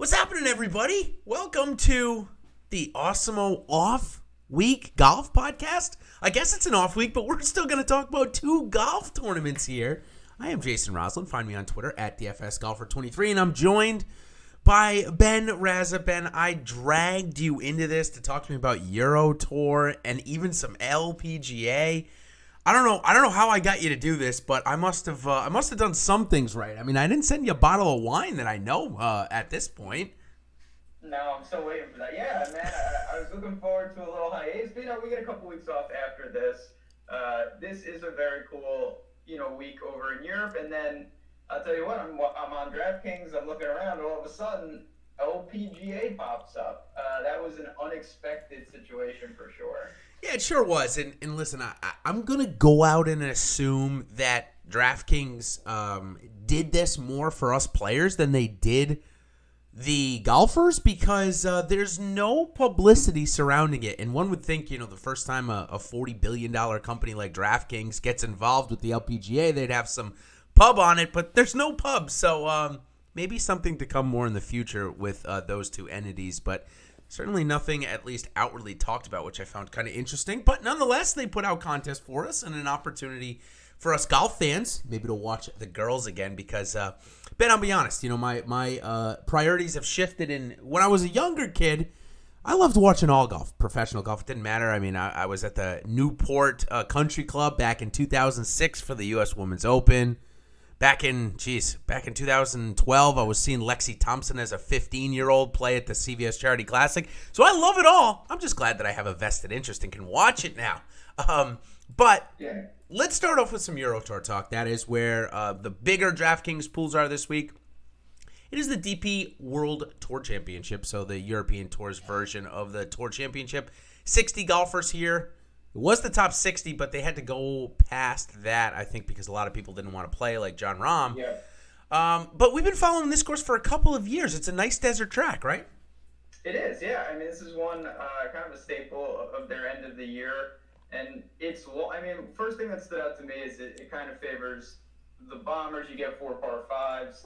What's happening, everybody? Welcome to the Awesemo Off Week Golf Podcast. I guess it's an off week, but we're still going to talk about two golf tournaments here. I am Jason Rouslin. Find me on Twitter at DFS Golfer23, and I'm joined by Ben Rasa. Ben, I dragged you into this to talk to me about Euro Tour and even some LPGA. I don't know how I got you to do this, but I must have done some things right. I mean, I didn't send you a bottle of wine that I know at this point. No, I'm still waiting for that. Yeah, man, I was looking forward to a little hiatus. But, we get a couple weeks off after this. This is a very cool, week over in Europe. And then I'll tell you what, I'm on DraftKings. I'm looking around. All of a sudden, LPGA pops up. That was an unexpected situation for sure. Yeah, it sure was. And listen, I'm going to go out and assume that DraftKings did this more for us players than they did the golfers because there's no publicity surrounding it. And one would think, the first time a $40 billion company like DraftKings gets involved with the LPGA, they'd have some pub on it, but there's no pub. So maybe something to come more in the future with those two entities. But certainly nothing at least outwardly talked about, which I found kind of interesting. But nonetheless, they put out contests for us and an opportunity for us golf fans maybe to watch the girls again because, Ben, I'll be honest, my priorities have shifted. And when I was a younger kid, I loved watching all golf, professional golf. It didn't matter. I mean, I was at the Newport Country Club back in 2006 for the U.S. Women's Open. Back in 2012, I was seeing Lexi Thompson as a 15-year-old play at the CVS Charity Classic. So I love it all. I'm just glad that I have a vested interest and can watch it now. But let's start off with some Euro Tour talk. That is where the bigger DraftKings pools are this week. It is the DP World Tour Championship, so the European Tour's version of the Tour Championship. 60 golfers here. It was the top 60, but they had to go past that, I think, because a lot of people didn't want to play, like Jon Rahm. Yeah. But we've been following this course for a couple of years. It's a nice desert track, right? It is, yeah. I mean, this is one kind of a staple of their end of the year. And first thing that stood out to me is it kind of favors the bombers. You get 4 par 5s,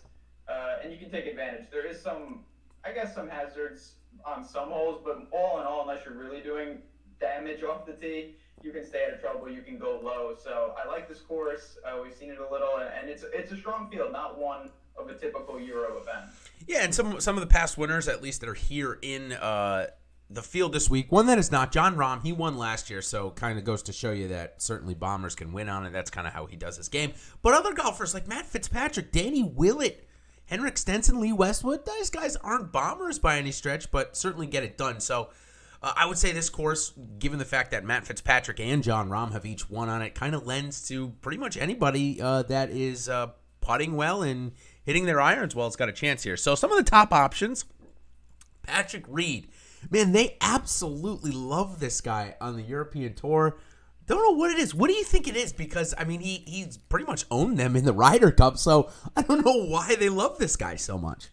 and you can take advantage. There is some hazards on some holes, but all in all, unless you're really doing damage off the tee, you can stay out of trouble, you can go low. So I like this course. We've seen it a little, and it's a strong field, not one of a typical Euro event. Yeah, and some of the past winners, at least that are here in the field this week. One that is not Jon Rahm. He won last year, so kind of goes to show you that certainly bombers can win on it. That's kind of how he does his game. But other golfers like Matt Fitzpatrick, Danny Willett, Henrik Stenson, Lee Westwood, those guys aren't bombers by any stretch, but certainly get it done. So I would say this course, given the fact that Matt Fitzpatrick and Jon Rahm have each won on it, kind of lends to pretty much anybody that is putting well and hitting their irons well. It's got a chance here. So some of the top options, Patrick Reed. Man, they absolutely love this guy on the European Tour. Don't know what it is. What do you think it is? Because, I mean, he's pretty much owned them in the Ryder Cup, so I don't know why they love this guy so much.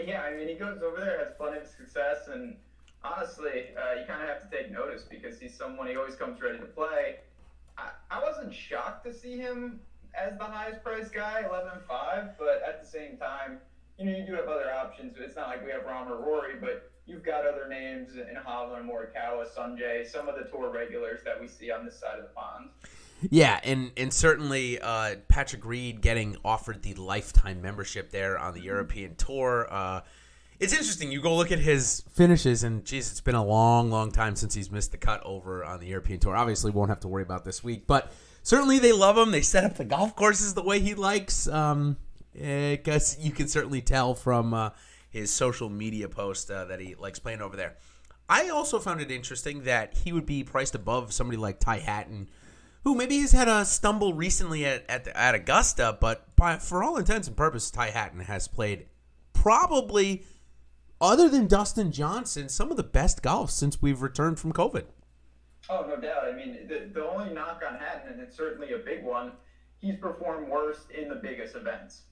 Yeah, I mean, he goes over there, has plenty of success, and honestly, you kind of have to take notice because he's someone, he always comes ready to play. I wasn't shocked to see him as the highest priced guy, 11-5, but at the same time, you do have other options. It's not like we have Rahm or Rory, but you've got other names in Hovland, Morikawa, Sungjae, some of the tour regulars that we see on this side of the pond. Yeah, and certainly Patrick Reed getting offered the lifetime membership there on the European Tour. It's interesting. You go look at his finishes, and, geez, it's been a long, long time since he's missed the cut over on the European Tour. Obviously, won't have to worry about this week, but certainly they love him. They set up the golf courses the way he likes. I guess you can certainly tell from his social media post that he likes playing over there. I also found it interesting that he would be priced above somebody like Ty Hatton, who maybe has had a stumble recently at Augusta, but for all intents and purposes, Ty Hatton has played probably, other than Dustin Johnson, some of the best golf since we've returned from COVID. Oh, no doubt. I mean, the only knock on Hatton, and it's certainly a big one, he's performed worst in the biggest events.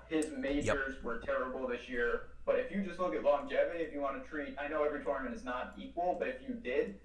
His majors were terrible this year, but if you just look at longevity, if you want to treat, I know every tournament is not equal, but if you did,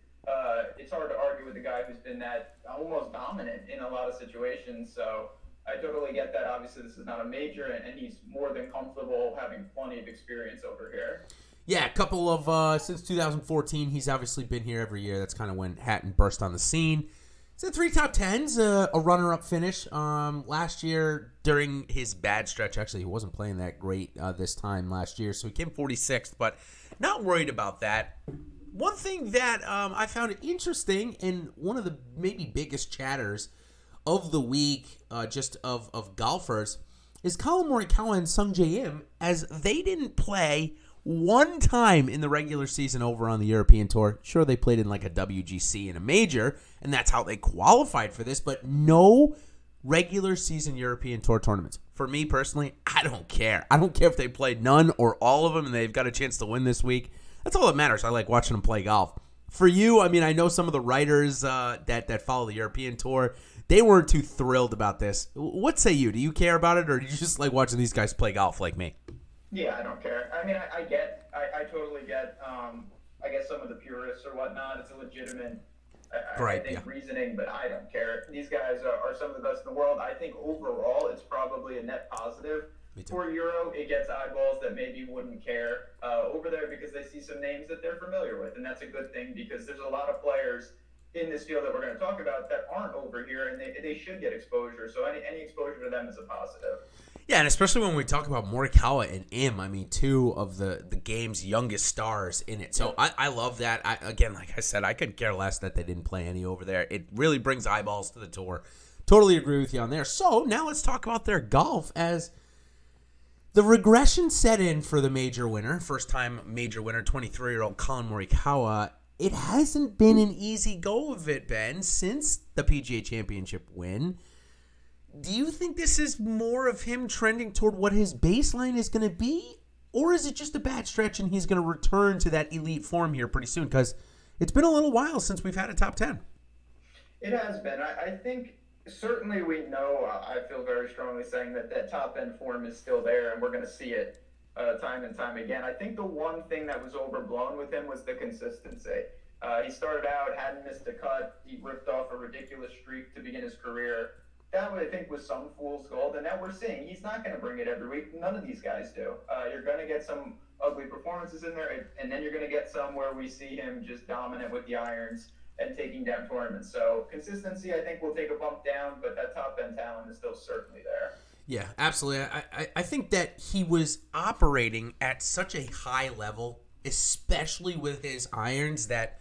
it's hard to argue with a guy who's been that almost dominant in a lot of situations. So I totally get that. Obviously, this is not a major, and he's more than comfortable having plenty of experience over here. Yeah, a couple of, since 2014, he's obviously been here every year. That's kind of when Hatton burst on the scene. He's had 3 top 10s, a runner-up finish. Last year, during his bad stretch, actually, he wasn't playing that great this time last year, so he came 46th, but not worried about that. One thing that I found interesting, and one of the maybe biggest chatters of the week, just of golfers, is Colin Morikawa and Sung Jae Im, as they didn't play one time in the regular season over on the European Tour. Sure, they played in like a WGC and a major, and that's how they qualified for this, but no regular season European Tour tournaments. For me personally, I don't care. I don't care if they played none or all of them and they've got a chance to win this week. That's all that matters. I like watching them play golf. For you, I mean, I know some of the writers that follow the European Tour, they weren't too thrilled about this. What say you? Do you care about it, or do you just like watching these guys play golf like me? Yeah, I don't care. I mean, I totally get, I guess some of the purists or whatnot. It's a legitimate, I think, reasoning, but I don't care. These guys are some of the best in the world. I think overall it's probably a net positive for Euro. It gets eyeballs that maybe wouldn't care over there because they see some names that they're familiar with, and that's a good thing because there's a lot of players in this field that we're going to talk about that aren't over here, and they should get exposure. So any exposure to them is a positive. Yeah, and especially when we talk about Morikawa and Im, I mean, 2 of the game's youngest stars in it. So I love that. Again, like I said, I could care less that they didn't play any over there. It really brings eyeballs to the tour. Totally agree with you on there. So now let's talk about their golf, as the regression set in for the major winner, first-time major winner, 23-year-old Colin Morikawa. It hasn't been an easy go of it, Ben, since the PGA Championship win. Do you think this is more of him trending toward what his baseline is going to be? Or is it just a bad stretch and he's going to return to that elite form here pretty soon? Because it's been a little while since we've had a top 10. It has been. I think certainly we know, I feel very strongly saying that top-end form is still there, and we're going to see it time and time again. I think the one thing that was overblown with him was the consistency. He started out, hadn't missed a cut. He ripped off a ridiculous streak to begin his career. That, I think, was some fool's gold, and now we're seeing he's not going to bring it every week. None of these guys do. You're going to get some ugly performances in there, and then you're going to get some where we see him just dominant with the irons and taking down tournaments. So consistency, I think, will take a bump down, but that top-end talent is still certainly there. Yeah, absolutely. I think that he was operating at such a high level, especially with his irons, that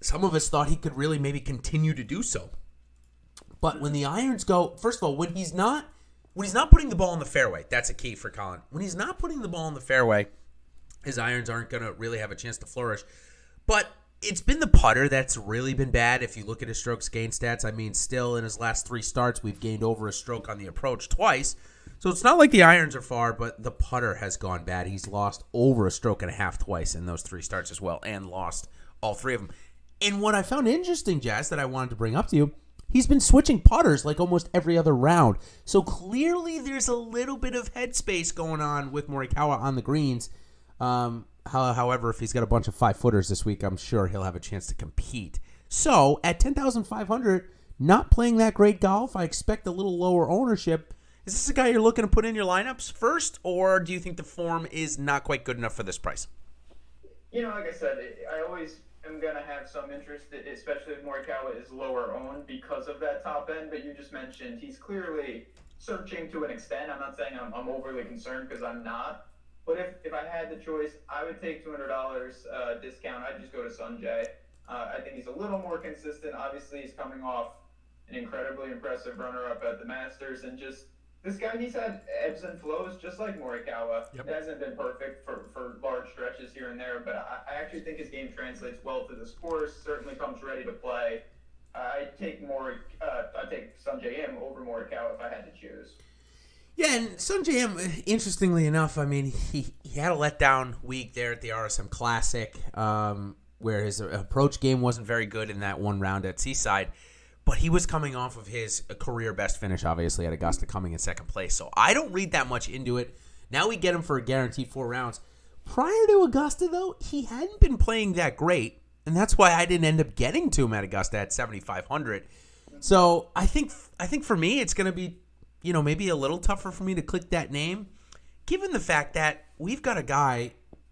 some of us thought he could really maybe continue to do so. But when the irons go, first of all, when he's not putting the ball in the fairway, that's a key for Colin. When he's not putting the ball in the fairway, his irons aren't going to really have a chance to flourish. But it's been the putter that's really been bad. If you look at his strokes gain stats, I mean, still in his last 3 starts, we've gained over a stroke on the approach twice. So it's not like the irons are far, but the putter has gone bad. He's lost over a stroke and a half twice in those 3 starts as well, and lost all 3 of them. And what I found interesting, Jazz, that I wanted to bring up to you, he's been switching putters like almost every other round. So clearly there's a little bit of headspace going on with Morikawa on the greens. However, if he's got a bunch of 5-footers this week, I'm sure he'll have a chance to compete. So at 10,500, not playing that great golf, I expect a little lower ownership. Is this a guy you're looking to put in your lineups first, or do you think the form is not quite good enough for this price? You know, like I said, I always am going to have some interest, especially if Morikawa is lower owned because of that top end. But you just mentioned he's clearly searching to an extent. I'm not saying I'm overly concerned, because I'm not. But if I had the choice, I would take $200 discount. I'd just go to Sanjay. I think he's a little more consistent. Obviously, he's coming off an incredibly impressive runner-up at the Masters, and just this guy, he's had ebbs and flows just like Morikawa. Yep. It hasn't been perfect for large stretches here and there, but I actually think his game translates well to this course. Certainly comes ready to play. I take Sanjay Im over Morikawa if I had to choose. Yeah, and Sanjay Im, interestingly enough, I mean, he had a letdown week there at the RSM Classic, where his approach game wasn't very good in that one round at Seaside. But he was coming off of his career best finish, obviously, at Augusta, coming in second place. So I don't read that much into it. Now we get him for a guaranteed 4 rounds. Prior to Augusta, though, he hadn't been playing that great. And that's why I didn't end up getting to him at Augusta at 7,500. So I think for me, it's going to be, maybe a little tougher for me to click that name, given the fact that we've got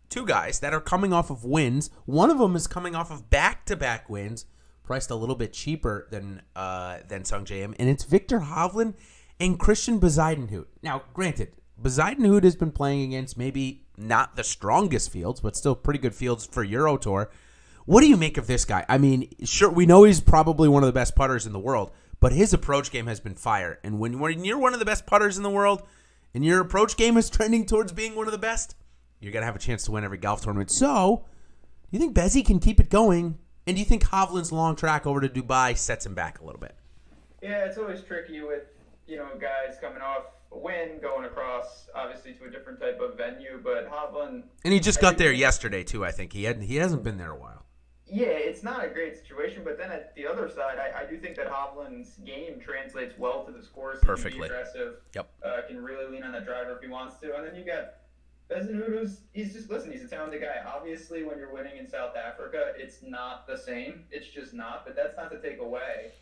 two guys that are coming off of wins. One of them is coming off of back-to-back wins, priced a little bit cheaper than Sungjae Im, and it's Viktor Hovland and Christian Bezuidenhout. Now, granted, Bezuidenhout has been playing against maybe not the strongest fields, but still pretty good fields for Euro Tour. What do you make of this guy? I mean, sure, we know he's probably one of the best putters in the world, but his approach game has been fire. And when you're one of the best putters in the world and your approach game is trending towards being one of the best, you're going to have a chance to win every golf tournament. So, do you think Bezzy can keep it going? And do you think Hovland's long track over to Dubai sets him back a little bit? Yeah, it's always tricky with, guys coming off a win, going across, obviously, to a different type of venue. But Hovland... And he just got there yesterday, too, I think. He hasn't been there a while. Yeah, it's not a great situation, but then at the other side, I do think that Hovland's game translates well to this course. Perfectly. He can be aggressive. Yep. Can really lean on the driver if he wants to. And then you got Bezuidenhout, he's a talented guy. Obviously, when you're winning in South Africa, it's not the same. It's just not. But that's not to take away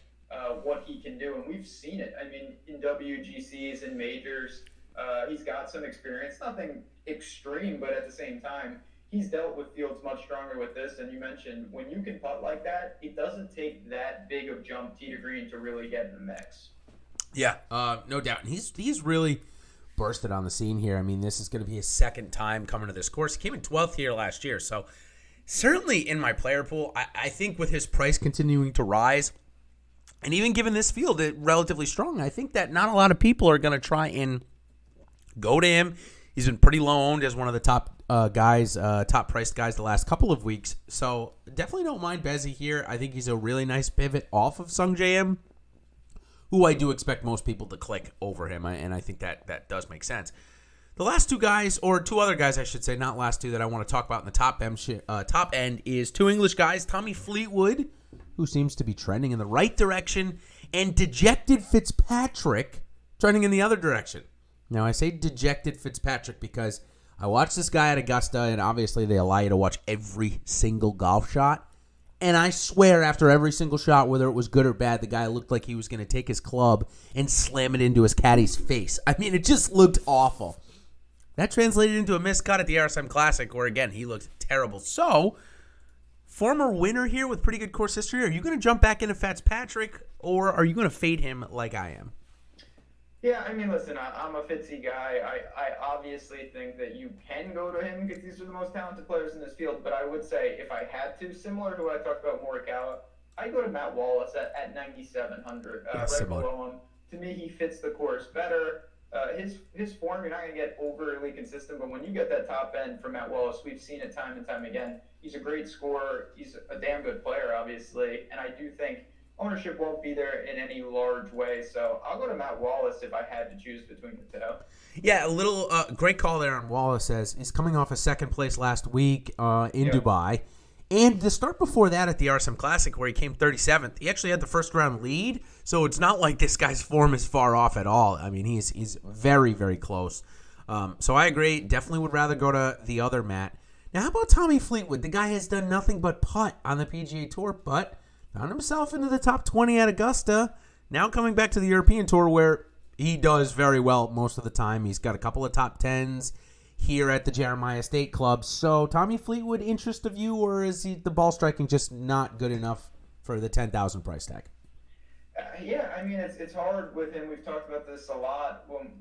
what he can do. And we've seen it. I mean, in WGCs and majors, he's got some experience. Nothing extreme, but at the same time, he's dealt with fields much stronger with this, and you mentioned when you can putt like that, it doesn't take that big of jump tee to green to really get in the mix. Yeah, no doubt. And he's really bursted on the scene here. I mean, this is going to be his second time coming to this course. He came in 12th here last year, so certainly in my player pool, I think with his price continuing to rise, and even given this field relatively strong, I think that not a lot of people are going to try and go to him. He's been pretty low owned as one of the top top priced guys the last couple of weeks. So definitely don't mind Bezzy here. I think he's a really nice pivot off of Sungjae Im, who I do expect most people to click over him, and I think that does make sense. The last two guys, or two other guys I should say, not last two that I want to talk about in the top end is two English guys, Tommy Fleetwood, who seems to be trending in the right direction, and dejected Fitzpatrick trending in the other direction. Now, I say dejected Fitzpatrick because I watched this guy at Augusta, and obviously they allow you to watch every single golf shot. And I swear, after every single shot, whether it was good or bad, the guy looked like he was going to take his club and slam it into his caddy's face. I mean, it just looked awful. That translated into a missed cut at the RSM Classic, where, again, he looked terrible. So, former winner here with pretty good course history, are you going to jump back into Fitzpatrick, or are you going to fade him like I am? Yeah, I mean, listen, I'm a Fitzy guy. I obviously think that you can go to him because these are the most talented players in this field. But I would say if I had to, similar to what I talked about Morikawa, I'd go to Matt Wallace at 9,700. Right below him. To me, he fits the course better. His form, you're not going to get overly consistent. But when you get that top end from Matt Wallace, we've seen it time and time again. He's a great scorer. He's a damn good player, obviously. And I do think ownership won't be there in any large way, so I'll go to Matt Wallace if I had to choose between the two. Yeah, a little great call there on Wallace. As he's coming off a second place last week in Dubai, and the start before that at the RSM Classic where he came 37th, he actually had the first round lead, so it's not like this guy's form is far off at all. I mean, he's very, very close. So I agree. Definitely would rather go to the other Matt. Now, how about Tommy Fleetwood? The guy has done nothing but putt on the PGA Tour, but found himself into the top 20 at Augusta. Now coming back to the European Tour where he does very well most of the time. He's got a couple of top 10s here at the Jeremiah State Club. So, Tommy Fleetwood, interest of you, or is the ball striking just not good enough for the $10,000 price tag? Yeah, I mean, it's hard with him. We've talked about this a lot when,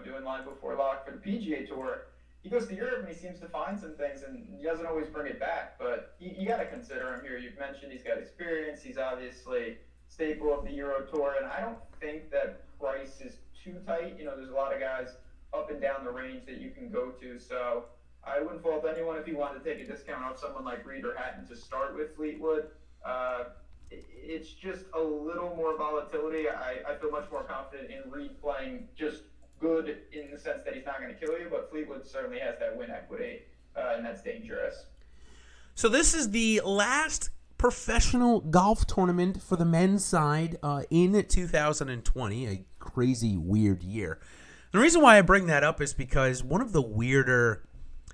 doing Line Before Lock for the PGA Tour. He goes to Europe and he seems to find some things, and he doesn't always bring it back. But you got to consider him here. You've mentioned he's got experience. He's obviously staple of the Euro Tour, and I don't think that price is too tight. There's a lot of guys up and down the range that you can go to. So I wouldn't fault anyone if he wanted to take a discount off someone like Reed or Hatton to start with Fleetwood. It's just a little more volatility. I feel much more confident in Reed playing just good in the sense that he's not going to kill you, but Fleetwood certainly has that win equity, and that's dangerous. So this is the last professional golf tournament for the men's side in 2020, a crazy, weird year. The reason why I bring that up is because one of the weirder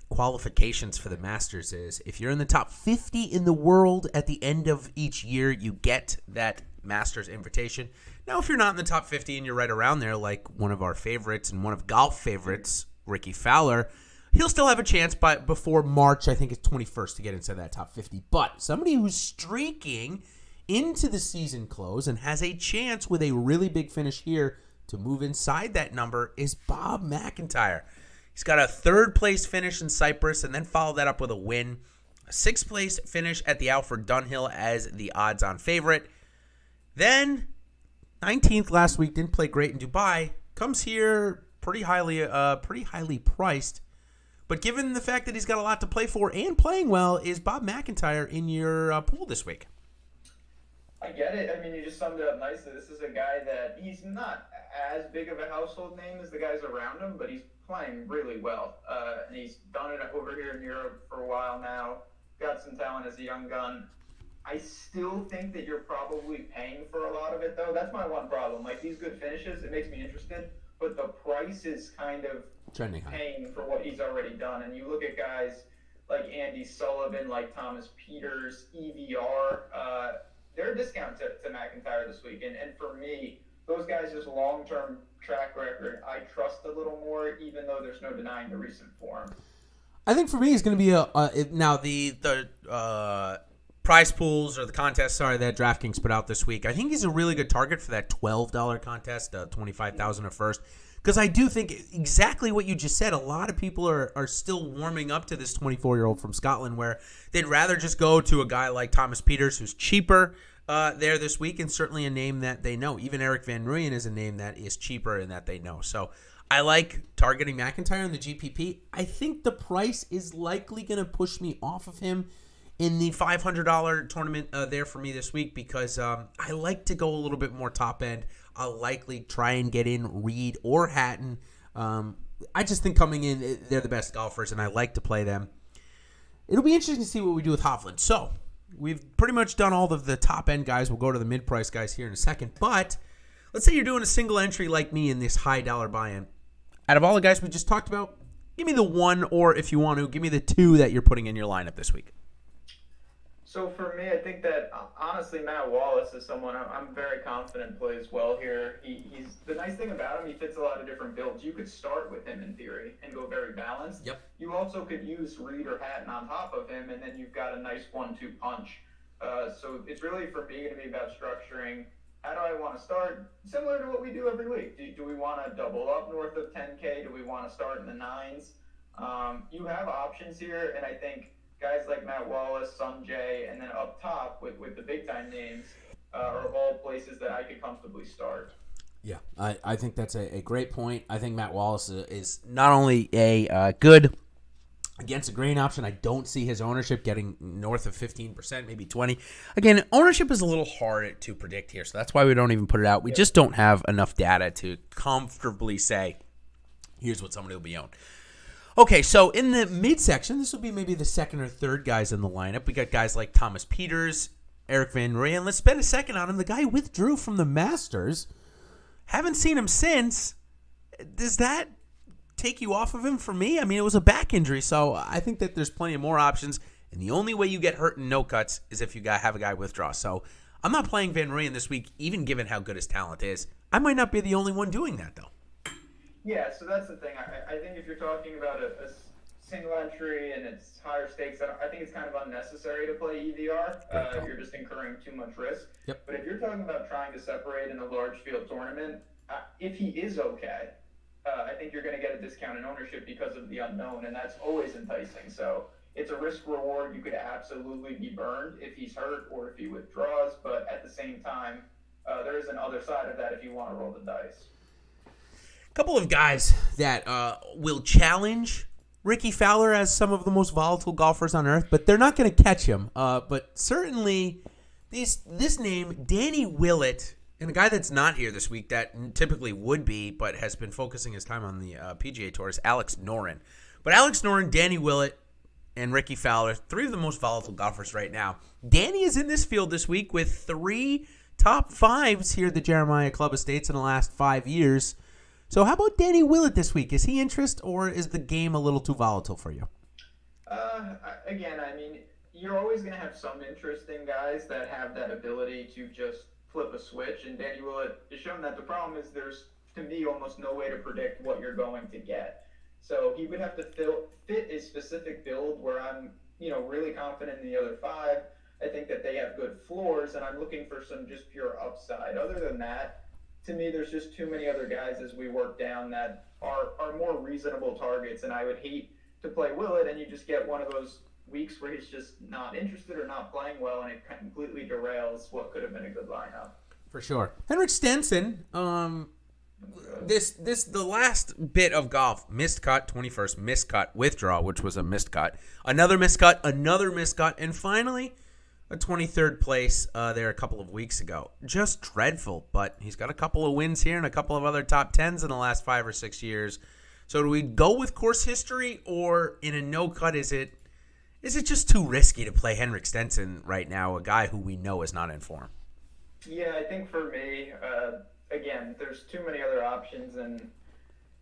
qualifications for the Masters is if you're in the top 50 in the world at the end of each year, you get that Masters invitation. Now, if you're not in the top 50 and you're right around there, like one of our favorites and one of golf favorites, Ricky Fowler, he'll still have a chance before March, I think it's 21st, to get into that top 50. But somebody who's streaking into the season close and has a chance with a really big finish here to move inside that number is Bob McIntyre. He's got a third-place finish in Cyprus and then followed that up with a win. A sixth-place finish at the Alfred Dunhill as the odds-on favorite. Then, 19th last week, didn't play great in Dubai. Comes here pretty highly priced. But given the fact that he's got a lot to play for and playing well, is Bob McIntyre in your pool this week? I get it. I mean, you just summed it up nicely. This is a guy that he's not as big of a household name as the guys around him, but he's playing really well. And he's done it over here in Europe for a while now. Got some talent as a young gun. I still think that you're probably paying for a lot of it, though. That's my one problem. Like, these good finishes, it makes me interested, but the price is kind of trending high, paying for what he's already done. And you look at guys like Andy Sullivan, like Thomas Peters, EVR, they're a discount to McIntyre this week. And for me, those guys' just long-term track record, I trust a little more, even though there's no denying the recent form. I think for me, it's going to be now the prize pools or the contest, that DraftKings put out this week. I think he's a really good target for that $12 contest, $25,000 at first. Because I do think exactly what you just said. A lot of people are still warming up to this 24-year-old from Scotland, where they'd rather just go to a guy like Thomas Peters, who's cheaper there this week, and certainly a name that they know. Even Eric Van Rooyen is a name that is cheaper and that they know. So I like targeting McIntyre in the GPP. I think the price is likely going to push me off of him in the $500 tournament there for me this week, because I like to go a little bit more top end. I'll likely try and get in Reed or Hatton. I just think coming in, they're the best golfers, and I like to play them. It'll be interesting to see what we do with Hovland. So we've pretty much done all of the top-end guys. We'll go to the mid-price guys here in a second. But let's say you're doing a single entry like me in this high-dollar buy-in. Out of all the guys we just talked about, give me the one, or if you want to, give me the two that you're putting in your lineup this week. So for me, I think that, honestly, Matt Wallace is someone I'm very confident plays well here. He's the nice thing about him, he fits a lot of different builds. You could start with him in theory and go very balanced. Yep. You also could use Reed or Hatton on top of him, and then you've got a nice 1-2 punch. So it's really, for me, going to be about structuring. How do I want to start? Similar to what we do every week. Do we want to double up north of 10K? Do we want to start in the 9s? You have options here, and I think guys like Matt Wallace, Sanjay, and then up top with the big-time names are all places that I could comfortably start. Yeah, I think that's a great point. I think Matt Wallace is not only a good against a grain option. I don't see his ownership getting north of 15%, maybe 20%. Again, ownership is a little hard to predict here, so that's why we don't even put it out. We just don't have enough data to comfortably say, here's what somebody will be owned. Okay, so in the midsection, this will be maybe the second or third guys in the lineup. We got guys like Thomas Peters, Eric Van Rooyen. Let's spend a second on him. The guy withdrew from the Masters. Haven't seen him since. Does that take you off of him for me? I mean, it was a back injury, so I think that there's plenty of more options. And the only way you get hurt in no cuts is if you have a guy withdraw. So I'm not playing Van Rooyen this week, even given how good his talent is. I might not be the only one doing that, though. Yeah, so that's the thing. I think if you're talking about a single entry and it's higher stakes, I think it's kind of unnecessary to play EVR. You're just incurring too much risk. Yep. But if you're talking about trying to separate in a large field tournament, if he is okay, I think you're going to get a discount in ownership because of the unknown, and that's always enticing. So it's a risk reward. You could absolutely be burned if he's hurt or if he withdraws, but at the same time, there is an other side of that if you want to roll the dice. Couple of guys that will challenge Ricky Fowler as some of the most volatile golfers on earth, but they're not going to catch him. But certainly, this name, Danny Willett, and a guy that's not here this week that typically would be, but has been focusing his time on the PGA Tour, is Alex Noren. But Alex Noren, Danny Willett, and Ricky Fowler, three of the most volatile golfers right now. Danny is in this field this week with 3 top 5s here at the Jeremiah Club Estates in the last 5 years. So how about Danny Willett this week? Is he interest, or is the game a little too volatile for you? Again, I mean, you're always going to have some interest in guys that have that ability to just flip a switch. And Danny Willett has shown that. The problem is there's, to me, almost no way to predict what you're going to get. So he would have to fit a specific build where I'm, really confident in the other five. I think that they have good floors, and I'm looking for some just pure upside. Other than that, to me, there's just too many other guys as we work down that are more reasonable targets, and I would hate to play Willett, and you just get one of those weeks where he's just not interested or not playing well, and it completely derails what could have been a good lineup. For sure. Henrik Stenson, the last bit of golf, missed cut, 21st, missed cut, withdraw, which was a missed cut, another missed cut, and finally a 23rd place there a couple of weeks ago. Just dreadful, but he's got a couple of wins here and a couple of other top 10s in the last 5 or 6 years. So do we go with course history, or in a no cut, is it just too risky to play Henrik Stenson right now, a guy who we know is not in form? Yeah, I think for me, again, there's too many other options, and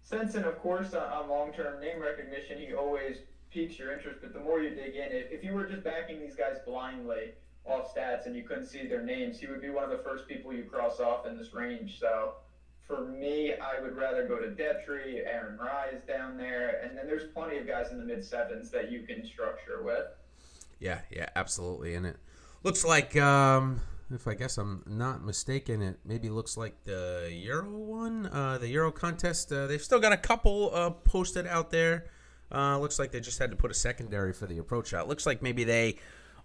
Stenson, of course, on long-term name recognition, he always piques your interest, but the more you dig in, if you were just backing these guys blindly off stats and you couldn't see their names, he would be one of the first people you cross off in this range. So for me, I would rather go to Detry, Aaron Rai is down there, and then there's plenty of guys in the mid-sevens that you can structure with. Yeah, absolutely. And it looks like, if I guess I'm not mistaken, it maybe looks like the Euro one, the Euro contest. They've still got a couple posted out there. Looks like they just had to put a secondary for the approach shot. Looks like maybe they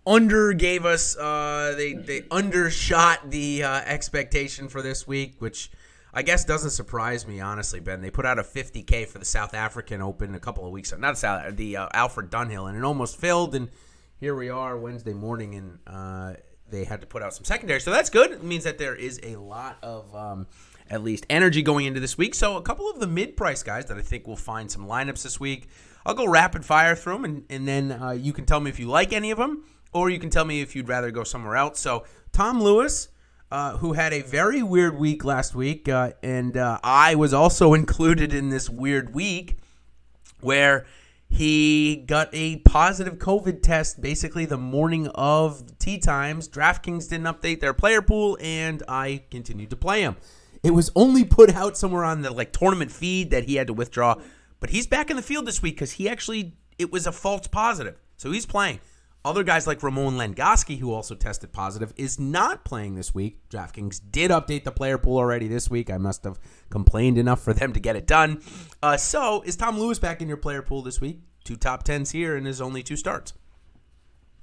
undergave us, they undershot the expectation for this week, which I guess doesn't surprise me, honestly, Ben. They put out a $50K for the South African Open a couple of weeks ago. Not the Alfred Dunhill, and it almost filled, and here we are Wednesday morning, and they had to put out some secondary. So that's good. It means that there is a lot of at least energy going into this week. So a couple of the mid-price guys that I think will find some lineups this week, I'll go rapid fire through them, and then you can tell me if you like any of them, or you can tell me if you'd rather go somewhere else. So Tom Lewis, who had a very weird week last week, and I was also included in this weird week where he got a positive COVID test basically the morning of tee times. DraftKings didn't update their player pool, and I continued to play him. It was only put out somewhere on the tournament feed that he had to withdraw, but he's back in the field this week because it was a false positive, so he's playing. Other guys like Ramon Lengoski, who also tested positive, is not playing this week. DraftKings did update the player pool already this week. I must have complained enough for them to get it done. So is Tom Lewis back in your player pool this week? 2 top 10s here and his only 2 starts.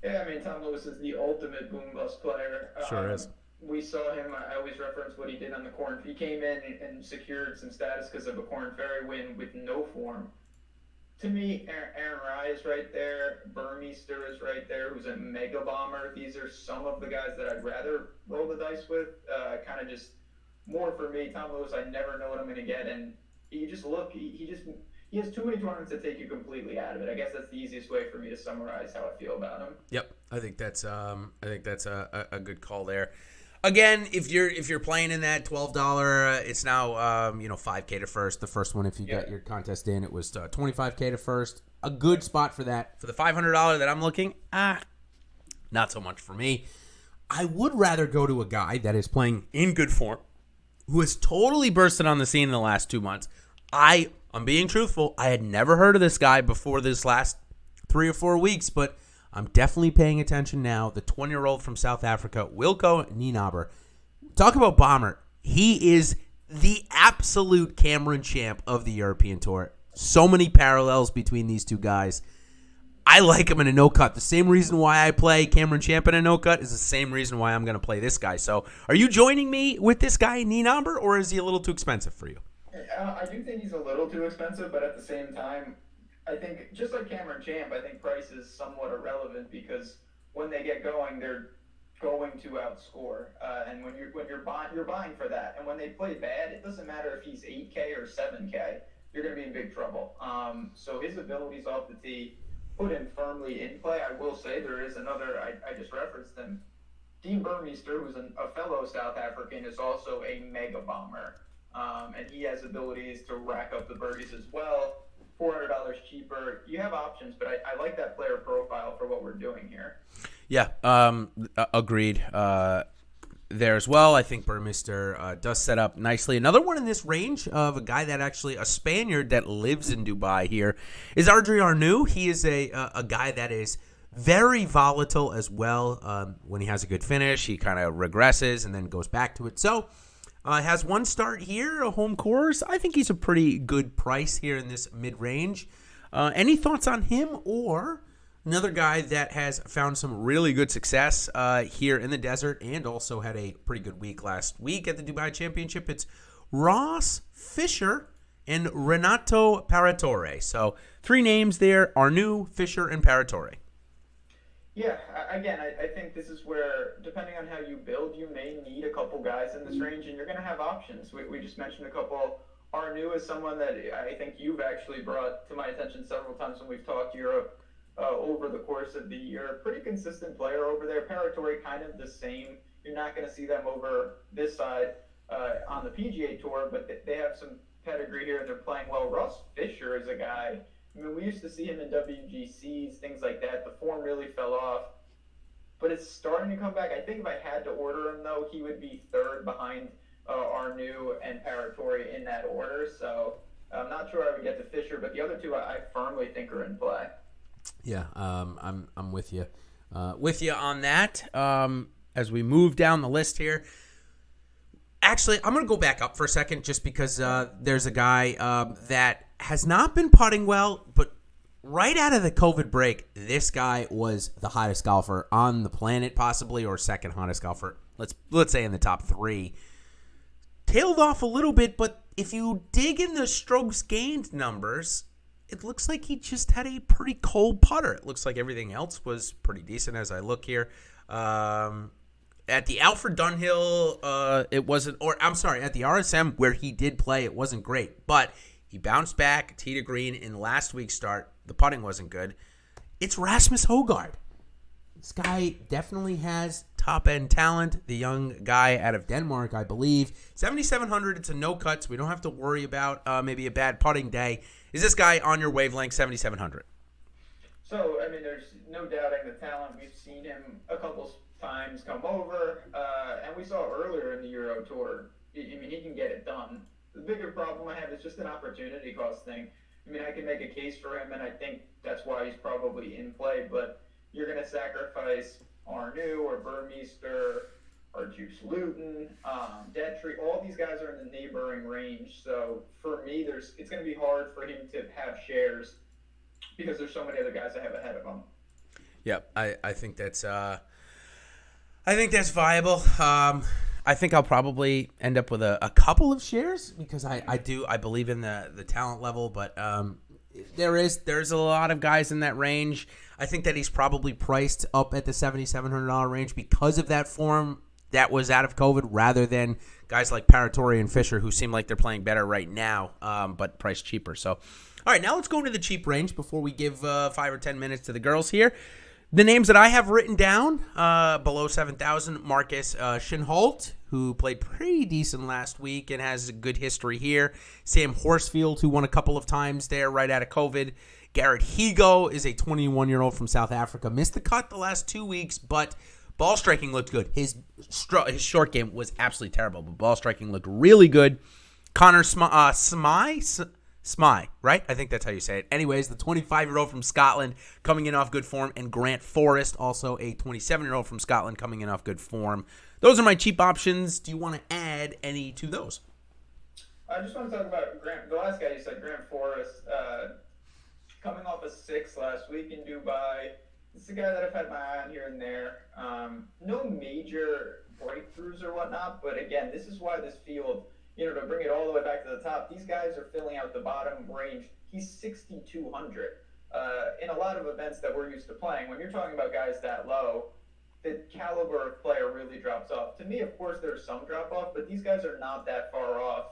Yeah, I mean, Tom Lewis is the ultimate boom-bust player. Sure is. We saw him, I always reference what he did on the Corn. He came in and secured some status because of a Corn Ferry win with no form. To me, Aaron Rai is right there. Burmeister is right there, who's a mega bomber. These are some of the guys that I'd rather roll the dice with. Kind of just more for me. Tom Lewis, I never know what I'm going to get. And you just look, he has too many tournaments that take you completely out of it. I guess that's the easiest way for me to summarize how I feel about him. Yep, I think that's a good call there. Again, if you're playing in that $12, it's now $5K to first. The first one, if you got your contest in, it was $25K to first. A good spot for that. For the $500 that I'm looking, not so much for me. I would rather go to a guy that is playing in good form, who has totally bursted on the scene in the last 2 months. I'm being truthful. I had never heard of this guy before this last 3 or 4 weeks, but I'm definitely paying attention now. The 20-year-old from South Africa, Wilco Nienaber. Talk about bomber. He is the absolute Cameron Champ of the European Tour. So many parallels between these two guys. I like him in a no-cut. The same reason why I play Cameron Champ in a no-cut is the same reason why I'm going to play this guy. So are you joining me with this guy, Nienaber, or is he a little too expensive for you? I do think he's a little too expensive, but at the same time, I think, just like Cameron Champ, I think price is somewhat irrelevant because when they get going, they're going to outscore. And when you're buying for that. And when they play bad, it doesn't matter if he's 8K or 7K. You're going to be in big trouble. So his abilities off the tee put him firmly in play. I will say there is another, I just referenced him. Dean Burmeister, who's a fellow South African, is also a mega bomber. And he has abilities to rack up the birdies as well. $400 cheaper. You have options, but I like that player profile for what we're doing here. Yeah, agreed. there as well. I think Burmester does set up nicely. Another one in this range of a guy that actually, a Spaniard that lives in Dubai here, is Adri Arnaud. He is a guy that is very volatile as well. When he has a good finish, he kind of regresses and then goes back to it. So, has one start here, a home course. I think he's a pretty good price here in this mid-range. Any thoughts on him, or another guy that has found some really good success here in the desert and also had a pretty good week last week at the Dubai Championship? It's Ross Fisher and Renato Paratore. So 3 names there: Arnaud, Fisher, and Paratore. Yeah, again, I think this is where, depending on how you build, you may need a couple guys in this range, and you're going to have options. We just mentioned a couple. Arnaud is someone that I think you've actually brought to my attention several times when we've talked Europe over the course of the year. Pretty consistent player over there. Paratore, kind of the same. You're not going to see them over this side on the PGA Tour, but they have some pedigree here, and they're playing well. Ross Fisher is a guy. I mean, we used to see him in WGCs, things like that. The form really fell off, but it's starting to come back. I think if I had to order him, though, he would be third behind Arnaud and Paratore in that order. So I'm not sure I would get to Fisher, but the other two I firmly think are in play. Yeah, I'm with you on that. As we move down the list here, actually, I'm going to go back up for a second just because there's a guy that has not been putting well, but right out of the COVID break, this guy was the hottest golfer on the planet, possibly, or second hottest golfer. Let's say in the top 3. Tailed off a little bit, but if you dig in the strokes gained numbers, it looks like he just had a pretty cold putter. It looks like everything else was pretty decent as I look here. At the Alfred Dunhill, it wasn't, or I'm sorry, at the RSM where he did play, it wasn't great, but he bounced back, tee to green in last week's start. The putting wasn't good. It's Rasmus Højgaard. This guy definitely has top-end talent. The young guy out of Denmark, I believe. 7,700, it's a no-cut, so we don't have to worry about maybe a bad putting day. Is this guy on your wavelength, 7,700? So, I mean, there's no doubting the talent. We've seen him a couple times come over, and we saw earlier in the Euro Tour. I mean, he can get it done. The bigger problem I have is just an opportunity cost thing. I mean, I can make a case for him, and I think that's why he's probably in play, but you're going to sacrifice Arnaud or Burmester or Juice Luton, Detry. All these guys are in the neighboring range. So for me, it's going to be hard for him to have shares because there's so many other guys I have ahead of him. Yep, I think that's viable. I think I'll probably end up with a couple of shares because I believe in the talent level, but there's a lot of guys in that range. I think that he's probably priced up at the $7,700 range because of that form that was out of COVID, rather than guys like Paratore and Fisher who seem like they're playing better right now, but priced cheaper. So, all right, now let's go into the cheap range before we give 5 or 10 minutes to the girls here. The names that I have written down below 7,000: Marcus Schindholt, who played pretty decent last week and has a good history here. Sam Horsfield, who won a couple of times there right out of COVID. Garrett Higo is a 21-year-old from South Africa. Missed the cut the last 2 weeks, but ball striking looked good. His short game was absolutely terrible, but ball striking looked really good. Connor Smythe, right? I think that's how you say it. Anyways, the 25-year-old from Scotland coming in off good form, and Grant Forrest, also a 27-year-old from Scotland coming in off good form. Those are my cheap options. Do you want to add any to those? I just want to talk about Grant. The last guy you said, Grant Forrest, coming off a 6 last week in Dubai. This is a guy that I've had my eye on here and there. No major breakthroughs or whatnot, but again, this is why this field, to bring it all the way back to the top, these guys are filling out the bottom range. He's 6,200. In a lot of events that we're used to playing, when you're talking about guys that low, the caliber of player really drops off. To me, of course, there's some drop off, but these guys are not that far off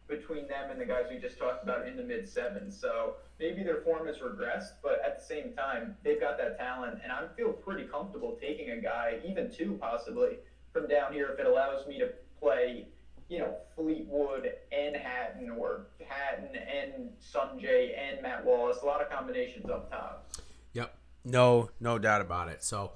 between them and the guys we just talked about in the mid-sevens. So maybe their form has regressed, but at the same time, they've got that talent, and I feel pretty comfortable taking a guy, even 2 possibly, from down here if it allows me to play, Fleetwood and Hatton, or Hatton and Sanjay and Matt Wallace. A lot of combinations up top. Yep. No doubt about it. So,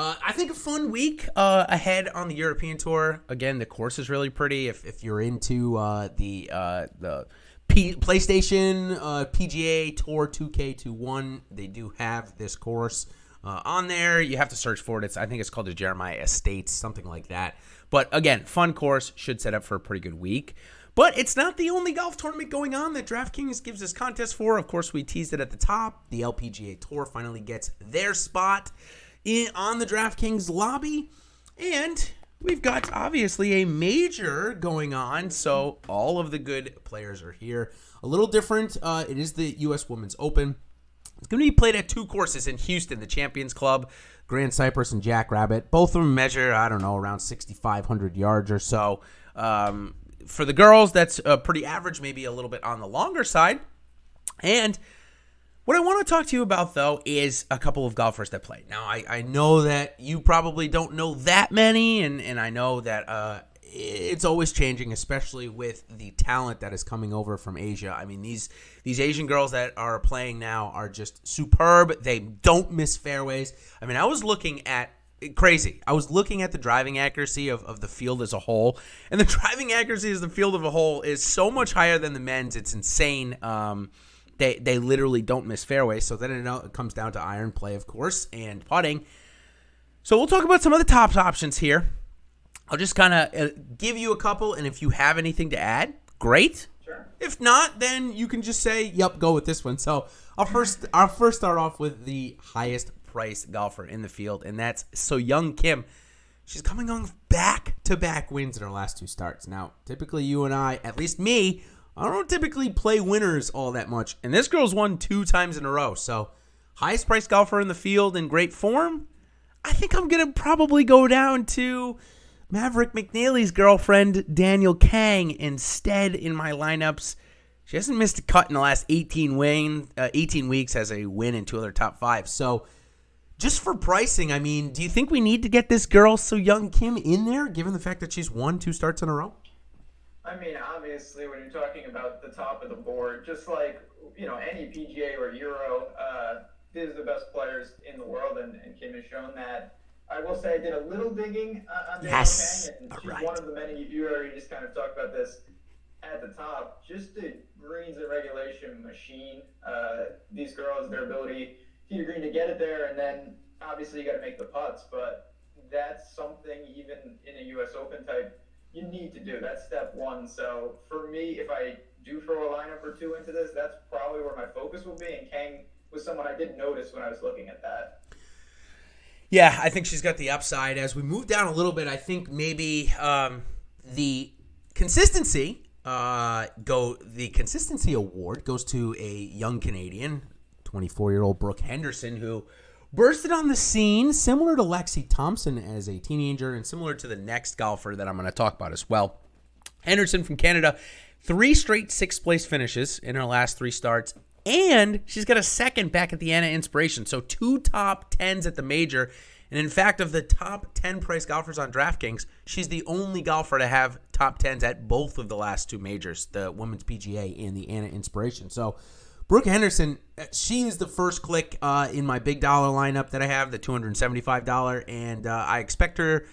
I think a fun week ahead on the European Tour. Again, the course is really pretty. If you're into the PlayStation PGA Tour 2K21, they do have this course on there. You have to search for it. I think it's called the Jeremiah Estates, something like that. But again, fun course, should set up for a pretty good week. But it's not the only golf tournament going on that DraftKings gives us contests for. Of course, we teased it at the top. The LPGA Tour finally gets their spot on the DraftKings lobby. And we've got, obviously, a major going on. So all of the good players are here. A little different. It is the U.S. Women's Open. It's going to be played at two courses in Houston, the Champions Club, Grand Cypress and Jackrabbit. Both of them measure, around 6,500 yards or so. For the girls, that's pretty average, maybe a little bit on the longer side. And what I want to talk to you about, though, is a couple of golfers that play. Now, I know that you probably don't know that many, and I know that it's always changing, especially with the talent that is coming over from Asia. I mean, these Asian girls that are playing now are just superb. They don't miss fairways. I mean, I was looking at the driving accuracy of the field as a whole, and the driving accuracy of the field as a whole is so much higher than the men's. It's insane. They literally don't miss fairways. So then it comes down to iron play, of course, and putting. So we'll talk about some of the top options here. I'll just kind of give you a couple, and if you have anything to add, great. Sure. If not, then you can just say, "Yep, go with this one." So I'll first start off with the highest priced golfer in the field, and that's So-Young Kim. She's coming on back-to-back wins in her last two starts. Now, typically you and I, at least me, I don't typically play winners all that much, and this girl's won 2 times in a row. So highest priced golfer in the field in great form. I think I'm going to probably go down to Maverick McNeely's girlfriend, Danielle Kang, instead in my lineups. She hasn't missed a cut in the last 18 weeks, has a win in 2 other top 5. So just for pricing, I mean, do you think we need to get this girl, So-Young Kim, in there, given the fact that she's won 2 starts in a row? I mean, obviously, when you're talking about the top of the board, just like, any PGA or Euro, these are the best players in the world, and Kim has shown that. I will say I did a little digging on Danielle Kang, and she's one of the many. You already just kind of talked about this at the top. Just the greens and regulation machine. These girls, their ability to your green to get it there, and then obviously you got to make the putts. But that's something even in a U.S. Open type you need to do. That's step one. So for me, if I do throw a lineup or 2 into this, that's probably where my focus will be. And Kang was someone I did notice when I was looking at that. Yeah, I think she's got the upside. As we move down a little bit, I think maybe the consistency award goes to a young Canadian, 24-year-old Brooke Henderson, who bursted on the scene similar to Lexi Thompson as a teenager and similar to the next golfer that I'm going to talk about as well. Henderson from Canada, 3 straight 6th place finishes in her last 3 starts. And she's got a second back at the Anna Inspiration. So 2 top 10s at the major. And in fact, of the top 10 price golfers on DraftKings, she's the only golfer to have top 10s at both of the last 2 majors, the Women's PGA and the Anna Inspiration. So Brooke Henderson, she is the first click in my big dollar lineup that I have, the $275. And I expect her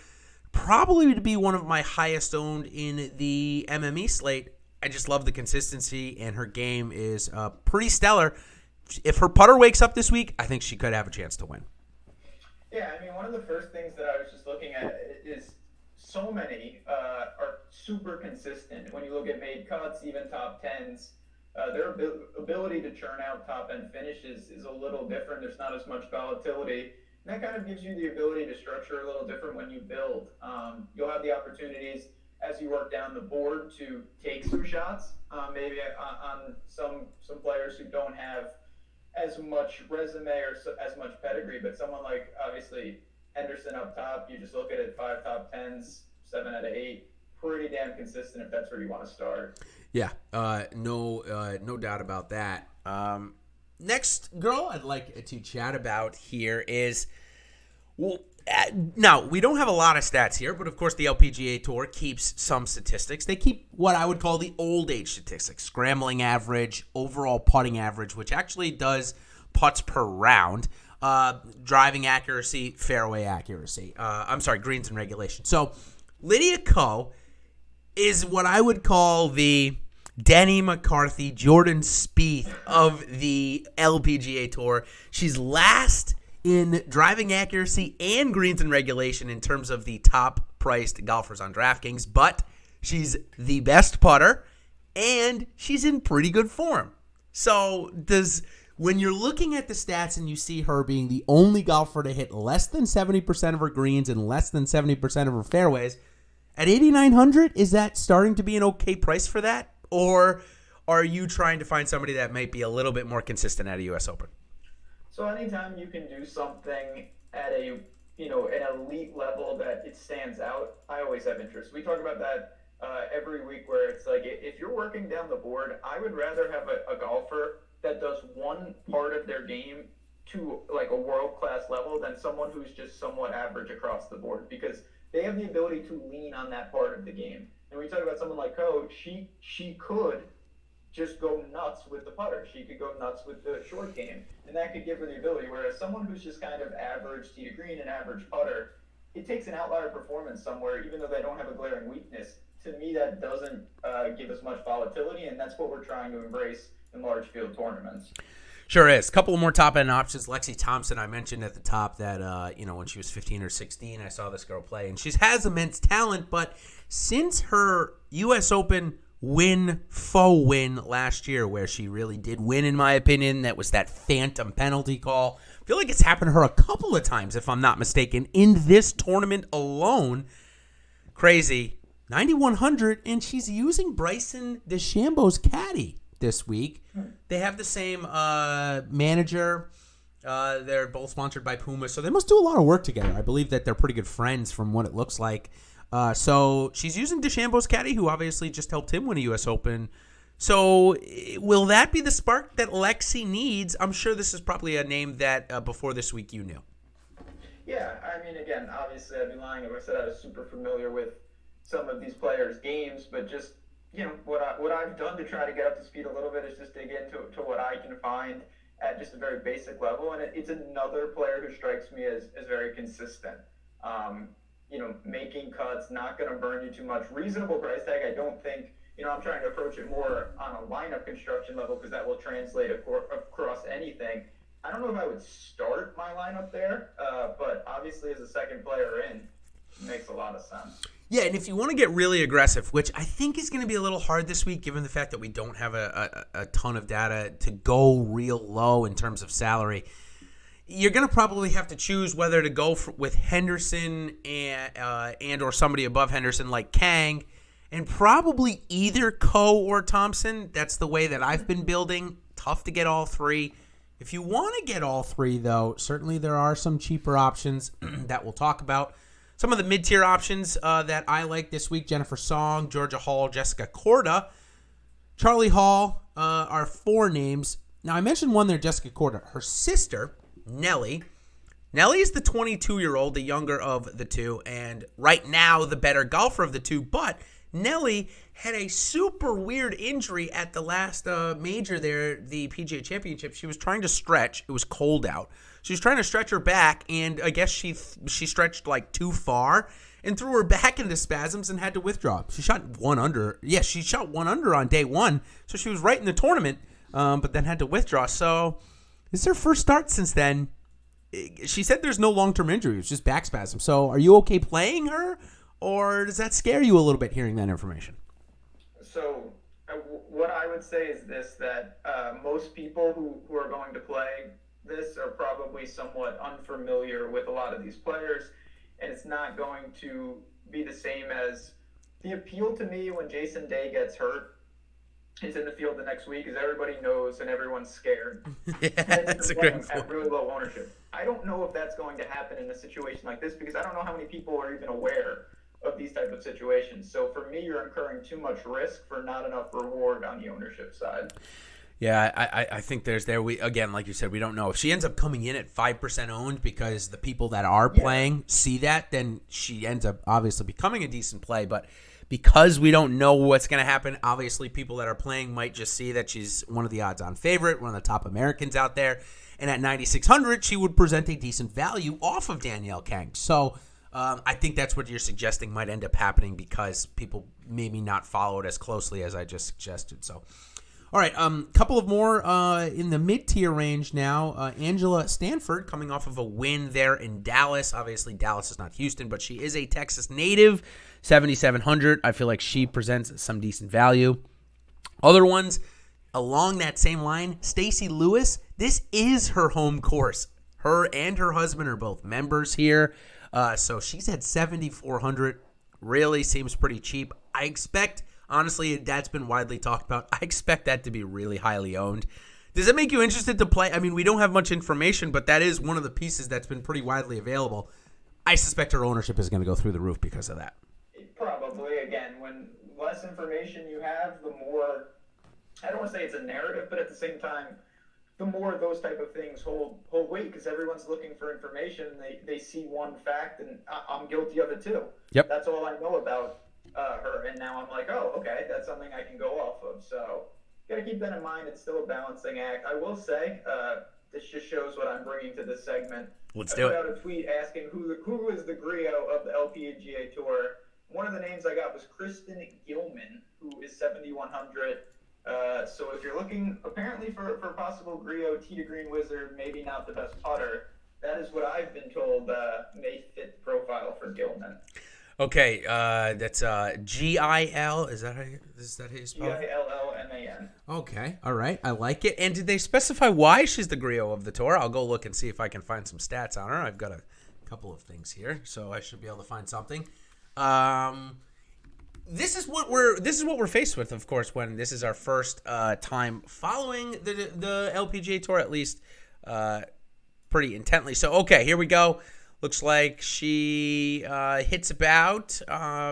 probably to be one of my highest owned in the MME slate. I just love the consistency, and her game is pretty stellar. If her putter wakes up this week, I think she could have a chance to win. Yeah, I mean, one of the first things that I was just looking at is so many are super consistent. When you look at made cuts, even top 10s, their ability to churn out top end finishes is a little different. There's not as much volatility. And that kind of gives you the ability to structure a little different when you build. You'll have the opportunities as you work down the board to take some shots, maybe on some players who don't have as much resume or as much pedigree, but someone like, obviously, Henderson up top, you just look at it, 5 top 10s, 7 out of 8, pretty damn consistent if that's where you want to start. Yeah, no doubt about that. Next girl I'd like to chat about here is, now, we don't have a lot of stats here, but of course the LPGA Tour keeps some statistics. They keep what I would call the old age statistics, scrambling average, overall putting average, which actually does putts per round. driving accuracy, fairway accuracy. Greens and regulation. So Lydia Ko is what I would call the Denny McCarthy, Jordan Spieth of the LPGA Tour. She's last in driving accuracy and greens and regulation in terms of the top-priced golfers on DraftKings, but she's the best putter, and she's in pretty good form. So when you're looking at the stats and you see her being the only golfer to hit less than 70% of her greens and less than 70% of her fairways, at $8,900, is that starting to be an okay price for that? Or are you trying to find somebody that might be a little bit more consistent at a U.S. Open? So anytime you can do something at an elite level that it stands out, I always have interest. We talk about that every week, where it's like, if you're working down the board, I would rather have a golfer that does one part of their game to like a world-class level than someone who's just somewhat average across the board, because they have the ability to lean on that part of the game. And we talk about someone like Ko, she could just go nuts with the putter. She could go nuts with the short game, and that could give her the ability. Whereas someone who's just kind of average tee to green and average putter, it takes an outlier performance somewhere, even though they don't have a glaring weakness. To me, that doesn't give us much volatility, and that's what we're trying to embrace in large field tournaments. Sure is. A couple more top-end options. Lexi Thompson, I mentioned at the top that, when she was 15 or 16, I saw this girl play, and she has immense talent, but since her U.S. Open faux win last year, where she really did win, in my opinion, that was that phantom penalty call. I feel like it's happened to her a couple of times, if I'm not mistaken, in this tournament alone. Crazy. 9,100, and she's using Bryson DeChambeau's caddy this week. They have the same manager. They're both sponsored by Puma, so they must do a lot of work together. I believe that they're pretty good friends from what it looks like. So she's using DeChambeau's caddy, who obviously just helped him win a U.S. Open. So will that be the spark that Lexi needs? I'm sure this is probably a name that before this week you knew. Yeah, I mean, again, obviously I'd be lying if I said I was super familiar with some of these players' games, but just what I've done to try to get up to speed a little bit is just dig into what I can find at just a very basic level, and it's another player who strikes me as very consistent. Making cuts, not going to burn you too much. Reasonable price tag. I don't think, I'm trying to approach it more on a lineup construction level, because that will translate across anything. I don't know if I would start my lineup there, but obviously as a second player in, it makes a lot of sense. Yeah, and if you want to get really aggressive, which I think is going to be a little hard this week, given the fact that we don't have a ton of data to go real low in terms of salary, you're going to probably have to choose whether to go with Henderson and or somebody above Henderson like Kang, and probably either Ko or Thompson. That's the way that I've been building. Tough to get all three. If you want to get all three, though, certainly there are some cheaper options that we'll talk about. Some of the mid-tier options that I like this week: Jennifer Song, Georgia Hall, Jessica Korda. Charlie Hall are four names. Now, I mentioned one there, Jessica Korda. Her sister, Nelly. Nelly is the 22-year-old, the younger of the two, and right now the better golfer of the two. But Nelly had a super weird injury at the last major there, the PGA Championship. She was trying to stretch. It was cold out. She was trying to stretch her back, and I guess she stretched like too far and threw her back into spasms and had to withdraw. She shot one under. Yeah, she shot one under on day one, so she was right in the tournament, but then had to withdraw. So this is her first start since then. She said there's no long-term injury. It was just back spasm. So are you okay playing her, or does that scare you a little bit hearing that information? So what I would say is this, that most people who are going to play this are probably somewhat unfamiliar with a lot of these players, and it's not going to be the same as the appeal to me when Jason Day gets hurt. He's in the field the next week, as everybody knows and everyone's scared. Yeah, that's a great point. At really low ownership. I don't know if that's going to happen in a situation like this, because I don't know how many people are even aware of these type of situations. So for me, you're incurring too much risk for not enough reward on the ownership side. Yeah, I think we again, like you said, we don't know. If she ends up coming in at 5% owned because the people that are playing see that, then she ends up obviously becoming a decent play. But because we don't know what's going to happen, obviously people that are playing might just see that she's one of the odds-on favorite, one of the top Americans out there, And at 9,600, she would present a decent value off of Danielle Kang. So I think that's what you're suggesting might end up happening because people maybe not follow it as closely as I just suggested. So, all right, couple of more in the mid-tier range now. Angela Stanford coming off of a win there in Dallas. Obviously, Dallas is not Houston, but she is a Texas native. 7,700. I feel like she presents some decent value. Other ones along that same line, Stacey Lewis. This is her home course. Her and her husband are both members here. So she's at 7,400. Really seems pretty cheap. I expect, honestly, that's been widely talked about. I expect that to be really highly owned. Does it make you interested to play? I mean, we don't have much information, but that is one of the pieces that's been pretty widely available. I suspect her ownership is going to go through the roof because of that. Probably. Again, when less information you have, the more, I don't want to say it's a narrative, but at the same time, the more those type of things hold weight because everyone's looking for information. They see one fact, and I'm guilty of it too. Yep. That's all I know about her, and now I'm like, oh, okay, that's something I can go off of. So got to keep that in mind. It's still a balancing act. I will say, this just shows what I'm bringing to this segment. Let's do it. I put out a tweet asking who is the griot of the LPGA Tour. One of the names I got was Kristen Gilman, who is 7,100. So if you're looking apparently for possible griot, tee to green wizard, maybe not the best putter, that is what I've been told may fit the profile for Gilman. Okay, that's G-I-L. Is that how you spell it? Gillman. Okay, all right. I like it. And did they specify why she's the griot of the tour? I'll go look and see if I can find some stats on her. I've got a couple of things here, so I should be able to find something. This is what we're faced with, of course, when this is our first time following the LPGA Tour, at least pretty intently. So, okay, here we go. Looks like she hits about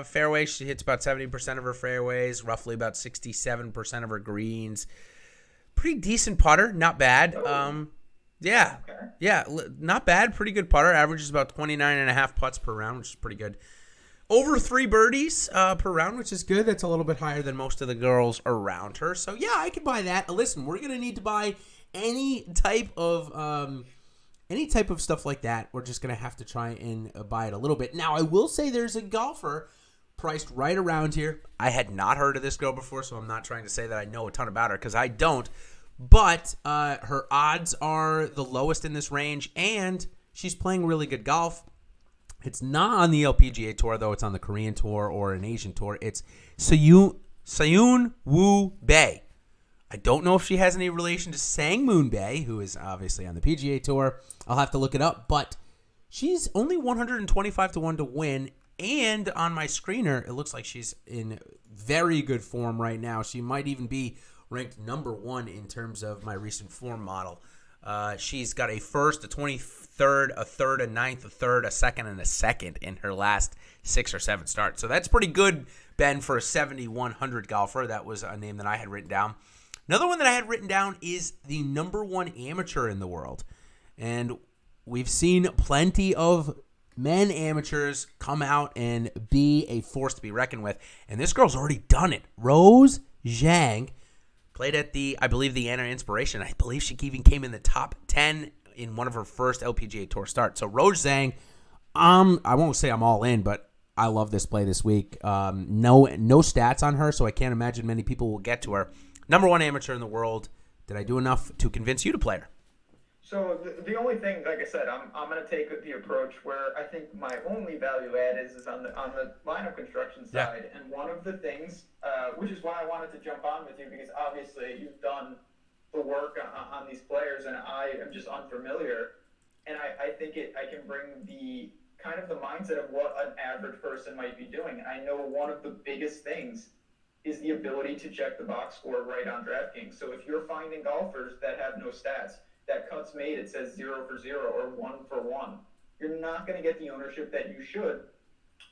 fairways. She hits about 70% of her fairways, roughly about 67% of her greens. Pretty decent putter, not bad. Yeah, not bad. Pretty good putter. Averages about 29.5 putts per round, which is pretty good. Over 3 birdies per round, which is good. That's a little bit higher than most of the girls around her. So, yeah, I can buy that. Listen, we're going to need to buy any type of stuff like that. We're just going to have to try and buy it a little bit. Now, I will say there's a golfer priced right around here. I had not heard of this girl before, so I'm not trying to say that I know a ton about her because I don't. But her odds are the lowest in this range, and she's playing really good golf. It's not on the LPGA Tour, though. It's on the Korean Tour or an Asian Tour. It's Seyoon Woo Bae. I don't know if she has any relation to Sang Moon Bae, who is obviously on the PGA Tour. I'll have to look it up, but she's only 125 to 1 to win, and on my screener, it looks like she's in very good form right now. She might even be ranked number 1 in terms of my recent form model. She's got a first, a 23rd, a third, a ninth, a third, a second, and a second in her last 6 or 7 starts. So that's pretty good, Ben, for a 7,100 golfer. That was a name that I had written down. Another one that I had written down is the number 1 amateur in the world. And we've seen plenty of men amateurs come out and be a force to be reckoned with. And this girl's already done it. Rose Zhang played at I believe the Anna Inspiration. I believe she even came in the top 10 in one of her first LPGA Tour starts. So Rose Zhang, I won't say I'm all in, but I love this play this week. No stats on her, so I can't imagine many people will get to her. Number 1 amateur in the world. Did I do enough to convince you to play her? So the only thing, like I said, I'm going to take the approach where I think my only value add is on the lineup construction side. Yeah. And one of the things, which is why I wanted to jump on with you, because obviously you've done the work on these players, and I am just unfamiliar. And I think I can bring the kind of the mindset of what an average person might be doing. And I know one of the biggest things is the ability to check the box score right on DraftKings. So if you're finding golfers that have no stats, that cuts made, it says 0 for 0 or 1 for 1. You're not going to get the ownership that you should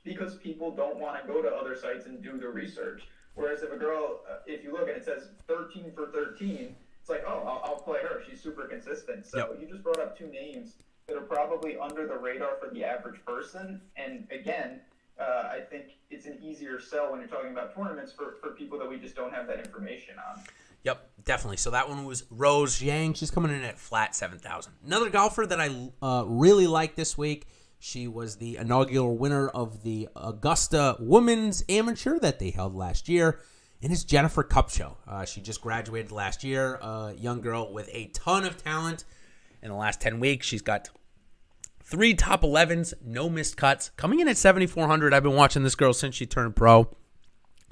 because people don't want to go to other sites and do the research. Whereas if a girl, if you look and it says 13 for 13, it's like, oh, I'll play her. She's super consistent. So You just brought up 2 names that are probably under the radar for the average person. And again, I think it's an easier sell when you're talking about tournaments for people that we just don't have that information on. Yep, Definitely. So that one was Rose Zhang. She's coming in at flat 7,000. Another golfer that I really like this week. She was the inaugural winner of the Augusta Women's Amateur that they held last year, and it's Jennifer Kupcho. She just graduated last year, a young girl with a ton of talent. In the last 10 weeks, she's got 3 top 11s, no missed cuts. Coming in at 7,400. I've been watching this girl since she turned pro,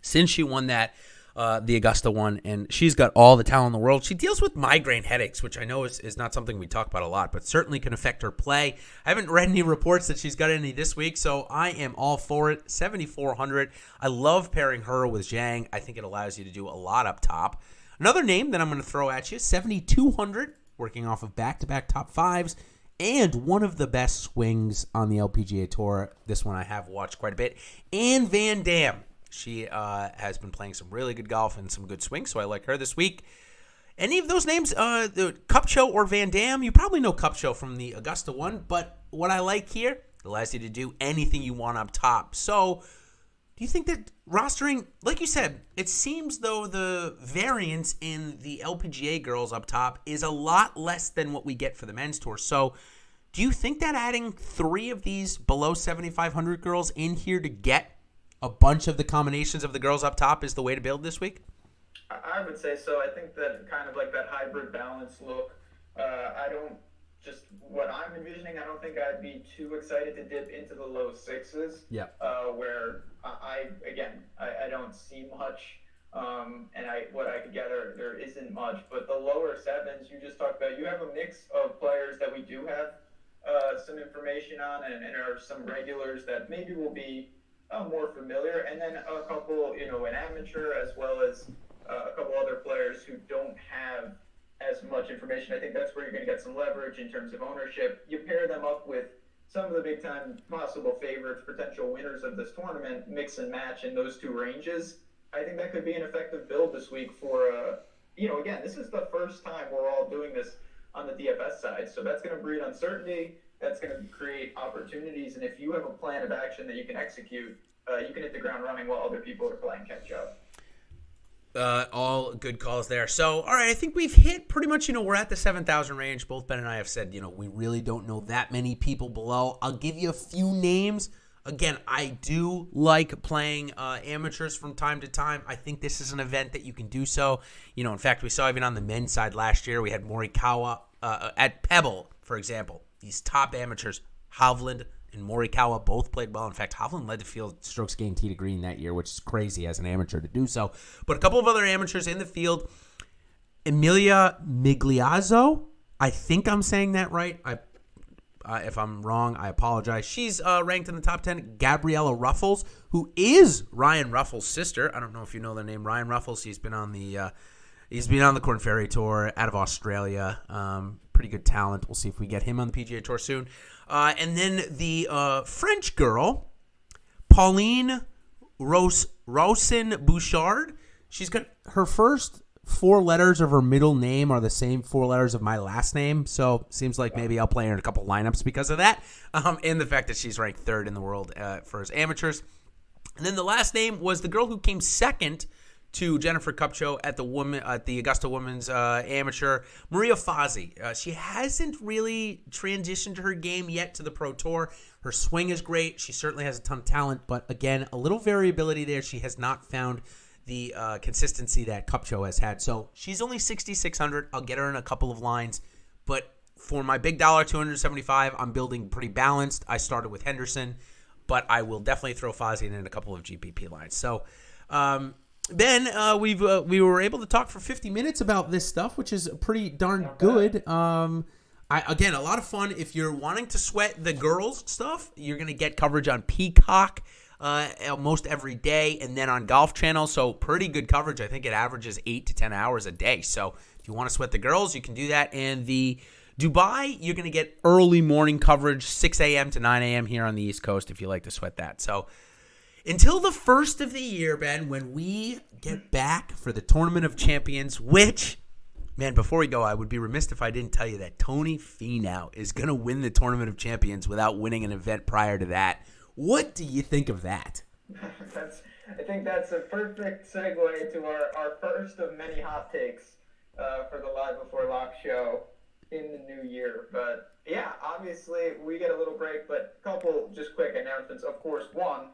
since she won that the Augusta one, and she's got all the talent in the world. She deals with migraine headaches, which I know is not something we talk about a lot, but certainly can affect her play. I haven't read any reports that she's got any this week, so I am all for it. 7,400. I love pairing her with Zhang. I think it allows you to do a lot up top. Another name that I'm going to throw at you, 7,200, working off of back-to-back top 5s, and one of the best swings on the LPGA Tour. This one I have watched quite a bit. Anne Van Dam. She has been playing some really good golf and some good swings, so I like her this week. Any of those names, the Kupcho or Van Dam, you probably know Kupcho from the Augusta one, but what I like here, it allows you to do anything you want up top. So do you think that rostering, like you said, it seems though the variance in the LPGA girls up top is a lot less than what we get for the men's tour. So do you think that adding 3 of these below 7,500 girls in here to get a bunch of the combinations of the girls up top is the way to build this week? I would say so. I think that kind of like that hybrid balance look, what I'm envisioning, I don't think I'd be too excited to dip into the low 6s. Yeah. Where I don't see much. And what I could gather, there isn't much. But the lower 7s, you just talked about, you have a mix of players that we do have some information on and are some regulars that maybe will be more familiar, and then a couple, an amateur as well as a couple other players who don't have as much information. I think that's where you're going to get some leverage in terms of ownership. You pair them up with some of the big-time possible favorites, potential winners of this tournament, mix and match in those 2 ranges. I think that could be an effective build this week for, again, this is the first time we're all doing this on the DFS side, so that's going to breed uncertainty. That's going to create opportunities, and if you have a plan of action that you can execute, you can hit the ground running while other people are playing catch up. All good calls there. So, all right, I think we've hit pretty much, we're at the 7,000 range. Both Ben and I have said, we really don't know that many people below. I'll give you a few names. Again, I do like playing amateurs from time to time. I think this is an event that you can do so. In fact, we saw even on the men's side last year, we had Morikawa at Pebble, for example. These top amateurs, Hovland and Morikawa, both played well. In fact, Hovland led the field strokes gained tee to green that year, which is crazy as an amateur to do so. But a couple of other amateurs in the field. Emilia Migliazzo, I think I'm saying that right. If I'm wrong, I apologize. She's ranked in the top 10. Gabriella Ruffles, who is Ryan Ruffles' sister. I don't know if you know the name Ryan Ruffles. He's been on the Corn Ferry Tour out of Australia. Pretty good talent. We'll see if we get him on the PGA Tour soon. And then the French girl, Pauline Rouslin Bouchard. She's got her first 4 letters of her middle name are the same 4 letters of my last name. So seems like maybe I'll play her in a couple lineups because of that. And the fact that she's ranked 3rd in the world for his amateurs. And then the last name was the girl who came second to Jennifer Kupcho at the Augusta Women's Amateur, Maria Fozzi. She hasn't really transitioned her game yet to the Pro Tour. Her swing is great. She certainly has a ton of talent, but again, a little variability there. She has not found the consistency that Kupcho has had. So she's only 6,600. I'll get her in a couple of lines, but for my big dollar, 275, I'm building pretty balanced. I started with Henderson, but I will definitely throw Fozzi in a couple of GPP lines. So, Ben, we were able to talk for 50 minutes about this stuff, which is pretty darn good. Again, a lot of fun. If you're wanting to sweat the girls' stuff, you're going to get coverage on Peacock almost every day, and then on Golf Channel. So pretty good coverage. I think it averages 8 to 10 hours a day. So if you want to sweat the girls, you can do that. And the Dubai, you're going to get early morning coverage, 6 a.m. to 9 a.m. here on the East Coast if you like to sweat that. So until the first of the year, Ben, when we get back for the Tournament of Champions, which, man, before we go, I would be remiss if I didn't tell you that Tony Finau is going to win the Tournament of Champions without winning an event prior to that. What do you think of that? I think that's a perfect segue to our first of many hot takes for the Live Before Lock show in the new year. But yeah, obviously we get a little break, but a couple just quick announcements. Of course, one,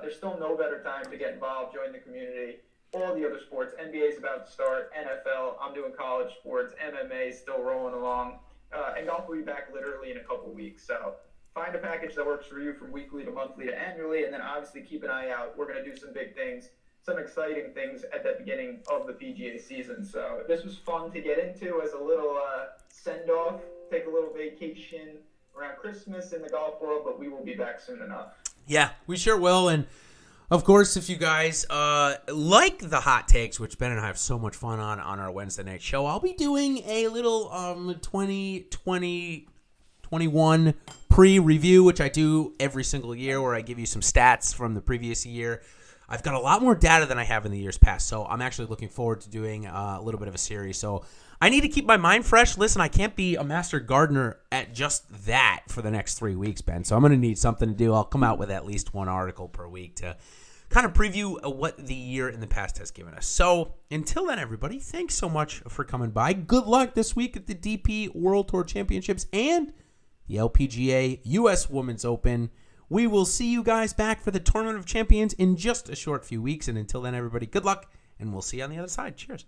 there's still no better time to get involved, join the community. All the other sports, NBA is about to start, NFL, I'm doing college sports, MMA is still rolling along, and golf will be back literally in a couple weeks. So find a package that works for you from weekly to monthly to annually, and then obviously keep an eye out. We're going to do some big things, some exciting things at the beginning of the PGA season. So this was fun to get into as a little send-off, take a little vacation around Christmas in the golf world, but we will be back soon enough. Yeah, we sure will. And of course, if you guys like the hot takes, which Ben and I have so much fun on our Wednesday night show, I'll be doing a little 2021 pre-review, which I do every single year, where I give you some stats from the previous year. I've got a lot more data than I have in the years past, so I'm actually looking forward to doing a little bit of a series. So I need to keep my mind fresh. Listen, I can't be a master gardener at just that for the next 3 weeks, Ben, so I'm going to need something to do. I'll come out with at least one article per week to kind of preview what the year in the past has given us. So until then, everybody, thanks so much for coming by. Good luck this week at the DP World Tour Championships and the LPGA US Women's Open. We will see you guys back for the Tournament of Champions in just a short few weeks. And until then, everybody, good luck, and we'll see you on the other side. Cheers.